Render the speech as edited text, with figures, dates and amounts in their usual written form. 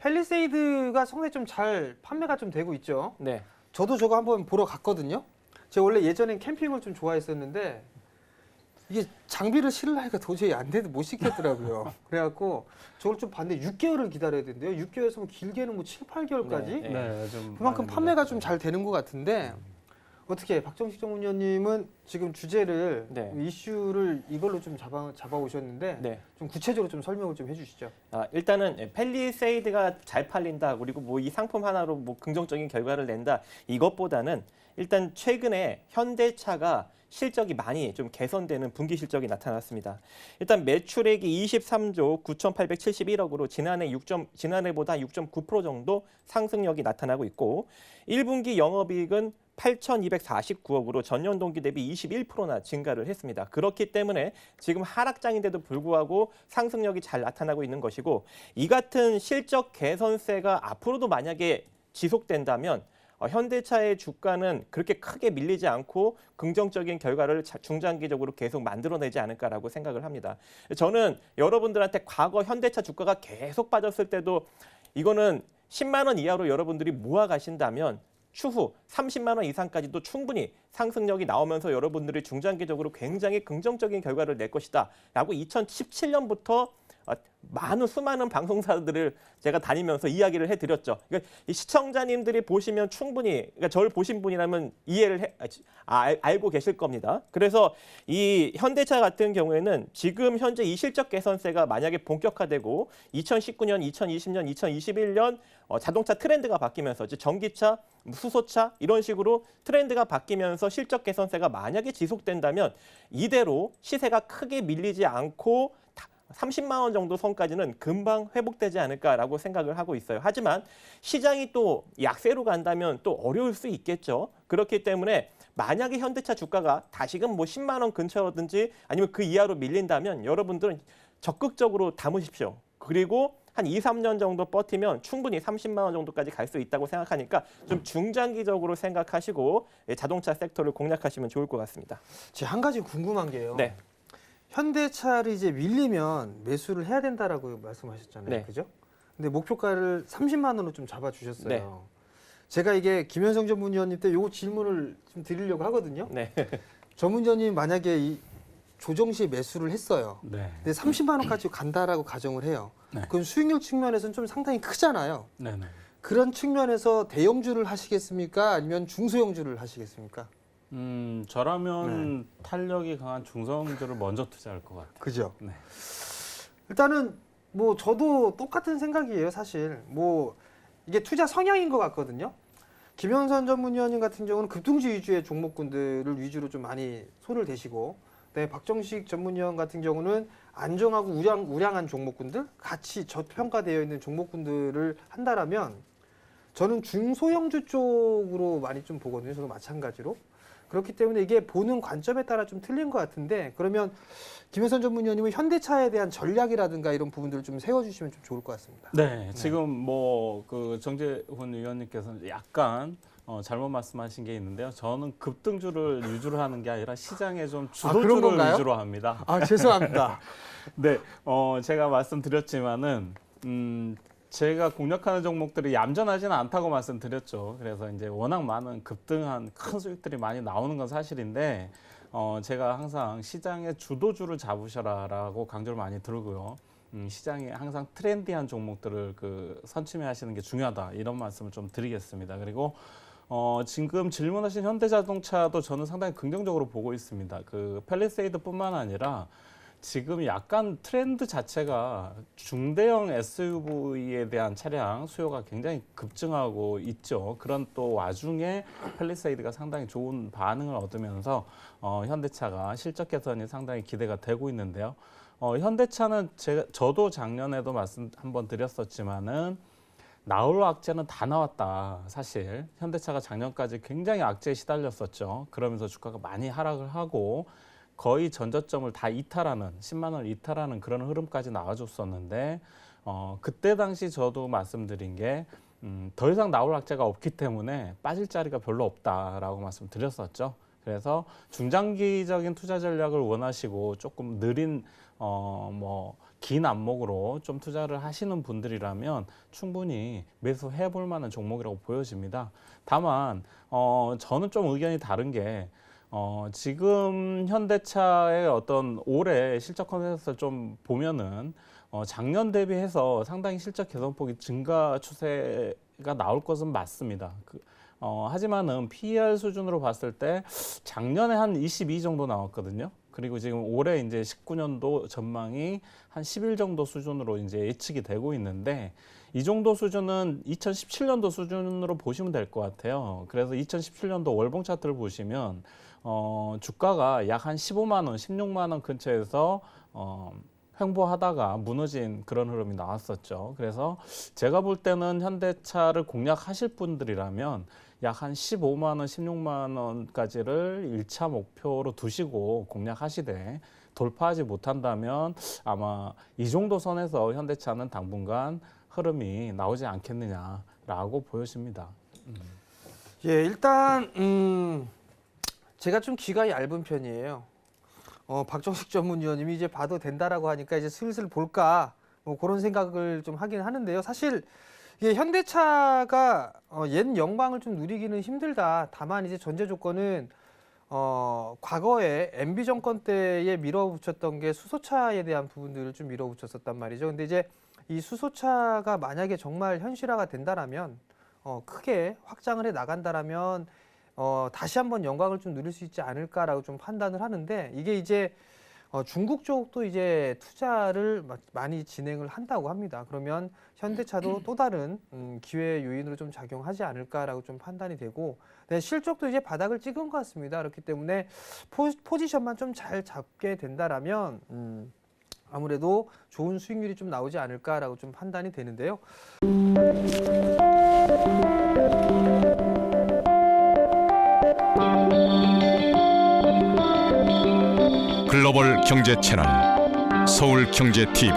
팰리세이드가 상당히 좀 잘 판매가 좀 되고 있죠. 네. 저도 저거 한번 보러 갔거든요. 제가 원래 예전엔 캠핑을 좀 좋아했었는데 이게 장비를 실으려니까 도저히 안 돼도 못 시켰더라고요. 그래갖고 저걸 좀 봤는데 6개월을 기다려야 된대요. 6개월에서 길게는 뭐 7, 8개월까지. 네. 네, 좀 그만큼 많이 판매가 밀렸죠. 좀 잘 되는 것 같은데 어떻게 박정식 전문위원님은 지금 주제를 네. 이슈를 이걸로 좀 잡아오셨는데 네. 좀 구체적으로 좀 설명을 좀 해주시죠. 일단은 팰리세이드가 잘 팔린다, 그리고 뭐 이 상품 하나로 뭐 긍정적인 결과를 낸다, 이것보다는 일단 최근에 현대차가 실적이 많이 좀 개선되는 분기 실적이 나타났습니다. 일단 매출액이 23조 9,871억으로 지난해보다 6.9% 정도 상승력이 나타나고 있고 1분기 영업이익은 8,249억으로 전년 동기 대비 21%나 증가를 했습니다. 그렇기 때문에 지금 하락장인데도 불구하고 상승력이 잘 나타나고 있는 것이고 이 같은 실적 개선세가 앞으로도 만약에 지속된다면 현대차의 주가는 그렇게 크게 밀리지 않고 긍정적인 결과를 중장기적으로 계속 만들어내지 않을까라고 생각을 합니다. 저는 여러분들한테 과거 현대차 주가가 계속 빠졌을 때도 이거는 10만 원 이하로 여러분들이 모아 가신다면 추후 30만 원 이상까지도 충분히 상승력이 나오면서 여러분들이 중장기적으로 굉장히 긍정적인 결과를 낼 것이다 라고 2017년부터 많은 수많은 방송사들을 제가 다니면서 이야기를 해드렸죠. 그러니까 이 시청자님들이 보시면 충분히, 그러니까 저를 보신 분이라면 이해를 알고 계실 겁니다. 그래서 이 현대차 같은 경우에는 지금 현재 이 실적 개선세가 만약에 본격화되고 2019년, 2020년, 2021년 자동차 트렌드가 바뀌면서 전기차, 수소차 이런 식으로 트렌드가 바뀌면서 실적 개선세가 만약에 지속된다면 이대로 시세가 크게 밀리지 않고 30만 원 정도 선까지는 금방 회복되지 않을까라고 생각을 하고 있어요. 하지만 시장이 또 약세로 간다면 또 어려울 수 있겠죠. 그렇기 때문에 만약에 현대차 주가가 다시금 뭐 10만 원 근처라든지 아니면 그 이하로 밀린다면 여러분들은 적극적으로 담으십시오. 그리고 한 2, 3년 정도 버티면 충분히 30만 원 정도까지 갈 수 있다고 생각하니까 좀 중장기적으로 생각하시고 자동차 섹터를 공략하시면 좋을 것 같습니다. 제가 한 가지 궁금한 게요. 네. 현대차를 이제 밀리면 매수를 해야 된다라고 말씀하셨잖아요. 네. 그죠? 근데 목표가를 30만 원으로 좀 잡아주셨어요. 네. 제가 이게 김현성 전문위원님 때 요 질문을 좀 드리려고 하거든요. 네. 전문위원님 만약에 이 조정 시에 매수를 했어요. 네. 근데 30만 원까지 간다라고 가정을 해요. 네. 그럼 수익률 측면에서는 좀 상당히 크잖아요. 네, 네. 그런 측면에서 대형주를 하시겠습니까? 아니면 중소형주를 하시겠습니까? 저라면 탄력이 강한 중성주를 먼저 투자할 것 같아요. 그죠? 네. 일단은 뭐 저도 똑같은 생각이에요, 사실. 뭐 이게 투자 성향인 것 같거든요. 김현선 전문위원님 같은 경우는 급등주 위주의 종목군들을 위주로 좀 많이 손을 대시고, 네, 박정식 전문위원 같은 경우는 안정하고 우량한 종목군들, 같이 저평가되어 있는 종목군들을 한다라면 저는 중소형주 쪽으로 많이 좀 보거든요. 저도 마찬가지로. 그렇기 때문에 이게 보는 관점에 따라 좀 틀린 것 같은데, 그러면 김현선 전문위원님은 현대차에 대한 전략이라든가 이런 부분들을 좀 세워주시면 좀 좋을 것 같습니다. 네, 지금 뭐 그 정재훈 의원님께서는 약간 잘못 말씀하신 게 있는데요. 저는 급등주를 위주로 하는 게 아니라 시장의 좀 그런 주도주를 건가요? 위주로 합니다. 아, 죄송합니다. 네, 제가 말씀드렸지만은 제가 공략하는 종목들이 얌전하지는 않다고 말씀드렸죠. 그래서 이제 워낙 많은 급등한 큰 수익들이 많이 나오는 건 사실인데 제가 항상 시장의 주도주를 잡으셔라라고 강조를 많이 드리고요. 시장에 항상 트렌디한 종목들을 선취하시는 게 중요하다 이런 말씀을 좀 드리겠습니다. 그리고 지금 질문하신 현대자동차도 저는 상당히 긍정적으로 보고 있습니다. 팰리세이드뿐만 아니라 지금 약간 트렌드 자체가 중대형 SUV에 대한 차량 수요가 굉장히 급증하고 있죠. 그런 또 와중에 팰리세이드가 상당히 좋은 반응을 얻으면서 현대차가 실적 개선이 상당히 기대가 되고 있는데요. 현대차는 저도 작년에도 말씀 한번 드렸었지만은 나올 악재는 다 나왔다. 사실 현대차가 작년까지 굉장히 악재에 시달렸었죠. 그러면서 주가가 많이 하락을 하고 거의 전저점을 다 이탈하는 10만 원을 이탈하는 그런 흐름까지 나와줬었는데 그때 당시 저도 말씀드린 게 더 이상 나올 악재가 없기 때문에 빠질 자리가 별로 없다라고 말씀드렸었죠. 그래서 중장기적인 투자 전략을 원하시고 조금 느린 긴 안목으로 좀 투자를 하시는 분들이라면 충분히 매수해 볼 만한 종목이라고 보여집니다. 다만 저는 좀 의견이 다른 게 지금 현대차의 어떤 올해 실적 컨센서스를 좀 보면은 작년 대비해서 상당히 실적 개선폭이 증가 추세가 나올 것은 맞습니다. 하지만은 PER 수준으로 봤을 때 작년에 한 22 정도 나왔거든요. 그리고 지금 올해 이제 19년도 전망이 한 11 정도 수준으로 이제 예측이 되고 있는데 이 정도 수준은 2017년도 수준으로 보시면 될 것 같아요. 그래서 2017년도 월봉 차트를 보시면 주가가 약 한 15만 원, 16만 원 근처에서 횡보하다가 무너진 그런 흐름이 나왔었죠. 그래서 제가 볼 때는 현대차를 공략하실 분들이라면 약 한 15만 원, 16만 원까지를 1차 목표로 두시고 공략하시되 돌파하지 못한다면 아마 이 정도 선에서 현대차는 당분간 흐름이 나오지 않겠느냐라고 보여집니다. 예, 일단 제가 좀 귀가 얇은 편이에요. 박정식 전문위원님이 이제 봐도 된다라고 하니까 이제 슬슬 볼까 뭐 그런 생각을 좀 하긴 하는데요. 사실 이게 현대차가 옛 영광을 좀 누리기는 힘들다. 다만 이제 전제 조건은 과거에 MB 정권 때에 밀어붙였던 게 수소차에 대한 부분들을 좀 밀어붙였었단 말이죠. 근데 이제 이 수소차가 만약에 정말 현실화가 된다라면 크게 확장을 해 나간다라면 다시 한번 영광을 좀 누릴 수 있지 않을까라고 좀 판단을 하는데 이게 이제 중국 쪽도 이제 투자를 많이 진행을 한다고 합니다. 그러면 현대차도 또 다른 기회 요인으로 좀 작용하지 않을까라고 좀 판단이 되고 네, 실적도 이제 바닥을 찍은 것 같습니다. 그렇기 때문에 포지션만 좀 잘 잡게 된다라면 아무래도 좋은 수익률이 좀 나오지 않을까라고 좀 판단이 되는데요. 글로벌 경제 채널 서울경제TV